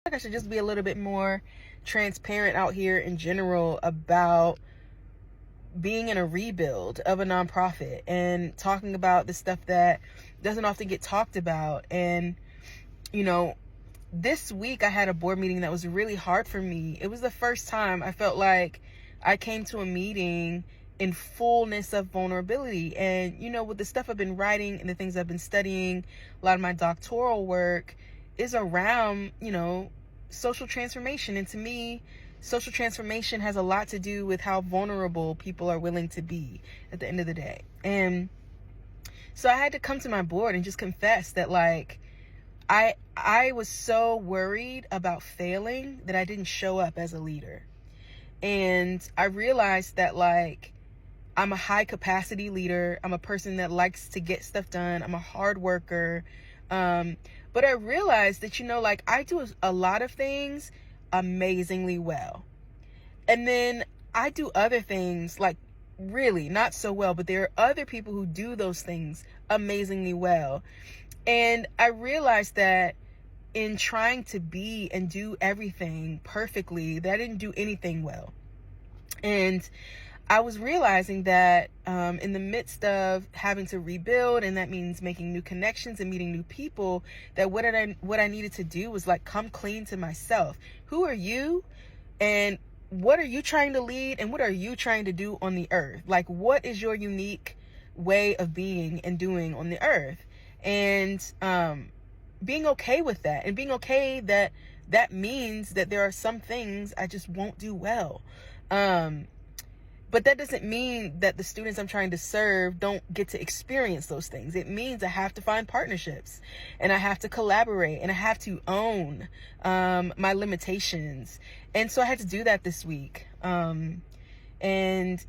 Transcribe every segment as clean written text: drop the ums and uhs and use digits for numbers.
like I should just be a little bit more transparent out here in general about being in a rebuild of a nonprofit and talking about the stuff that doesn't often get talked about. And, you know, this week I had a board meeting that was really hard for me. It was the first time I felt like I came to a meeting in fullness of vulnerability. And, you know, with the stuff I've been writing and the things I've been studying, a lot of my doctoral work is around, you know, social transformation. And to me, social transformation has a lot to do with how vulnerable people are willing to be at the end of the day. And so I had to come to my board and just confess that, like, I was so worried about failing that I didn't show up as a leader. And I realized that, like, I'm a high capacity leader. I'm a person that likes to get stuff done. I'm a hard worker. But I realized that, you know, like, I do a lot of things amazingly well. And then I do other things, like, really not so well, but there are other people who do those things amazingly well. And I realized that in trying to be and do everything perfectly, that I didn't do anything well. And I was realizing that in the midst of having to rebuild, and that means making new connections and meeting new people, that what I needed to do was, like, come clean to myself. Who are you? And what are you trying to lead? And what are you trying to do on the earth? Like, what is your unique way of being and doing on the earth? And being okay with that, and being okay that that means that there are some things I just won't do well. But that doesn't mean that the students I'm trying to serve don't get to experience those things. It means I have to find partnerships, and I have to collaborate, and I have to own my limitations. And so I had to do that this week. And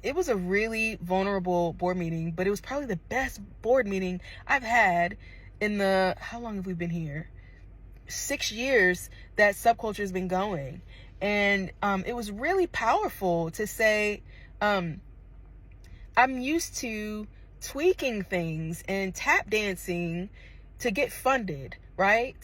it was a really vulnerable board meeting, but it was probably the best board meeting I've had in the, how long have we been here? 6 years that Subculture has been going. And it was really powerful to say, I'm used to tweaking things and tap dancing to get funded, right?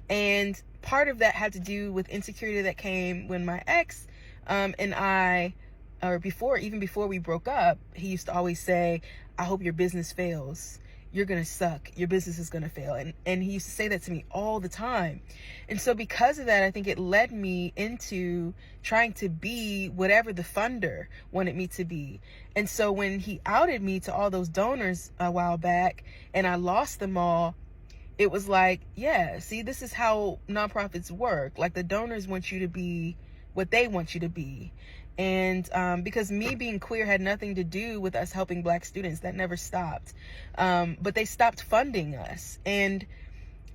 And part of that had to do with insecurity that came when my ex and I, or even before we broke up, he used to always say, I hope your business fails. You're going to suck. Your business is going to fail. And he used to say that to me all the time. And so because of that, I think it led me into trying to be whatever the funder wanted me to be. And so when he outed me to all those donors a while back and I lost them all, it was like, yeah, see, this is how nonprofits work. Like, the donors want you to be what they want you to be. And because me being queer had nothing to do with us helping Black students, that never stopped. But they stopped funding us. And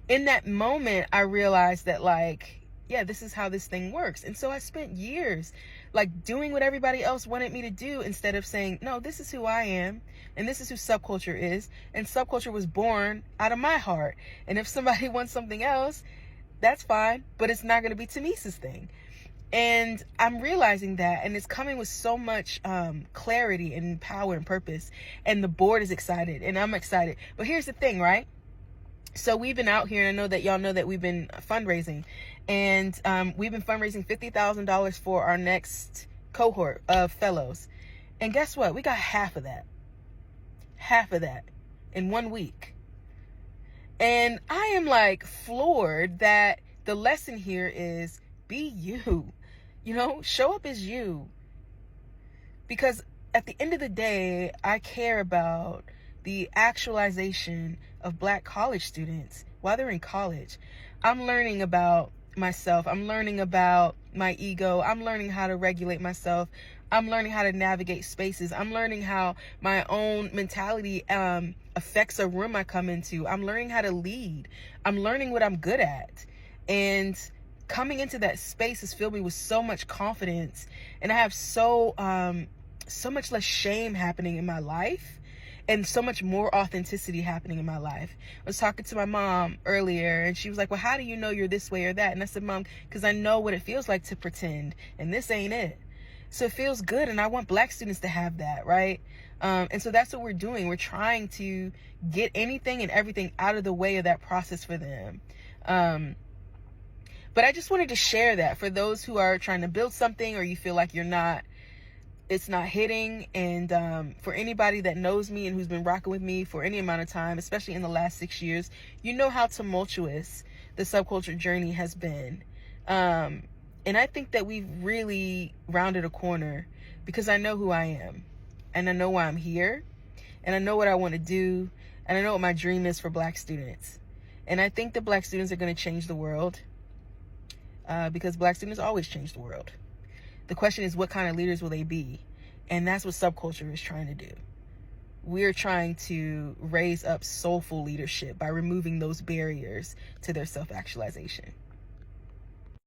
in that moment, I realized that, like, yeah, this is how this thing works. And so I spent years, like, doing what everybody else wanted me to do instead of saying, no, this is who I am, and this is who Subculture is. And Subculture was born out of my heart. And if somebody wants something else, that's fine, but it's not going to be Tamisa's thing. And I'm realizing that, and it's coming with so much clarity and power and purpose. And the board is excited, and I'm excited. But here's the thing, right? So we've been out here, and I know that y'all know that we've been fundraising. And we've been fundraising $50,000 for our next cohort of fellows. And guess what? We got half of that. Half of that in 1 week. And I am, like, floored that the lesson here is be you. You know, show up as you. Because at the end of the day, I care about the actualization of Black college students while they're in college. I'm learning about myself. I'm learning about my ego. I'm learning how to regulate myself. I'm learning how to navigate spaces. I'm learning how my own mentality affects a room I come into. I'm learning how to lead. I'm learning what I'm good at. And coming into that space has filled me with so much confidence, and I have so much less shame happening in my life, and so much more authenticity happening in my life. I was talking to my mom earlier, and she was like, well, how do you know you're this way or that? And I said, Mom, because I know what it feels like to pretend, and this ain't it. So it feels good, and I want Black students to have that, right? And so that's what we're doing. We're trying to get anything and everything out of the way of that process for them. But I just wanted to share that for those who are trying to build something, or you feel like it's not hitting. And for anybody that knows me and who's been rocking with me for any amount of time, especially in the last 6 years, you know how tumultuous the subculture journey has been. And I think that we've really rounded a corner, because I know who I am, and I know why I'm here, and I know what I want to do, and I know what my dream is for Black students. And I think that Black students are going to change the world, because Black students always change the world. The question is, what kind of leaders will they be? And that's what subculture is trying to do. We're trying to raise up soulful leadership by removing those barriers to their self-actualization.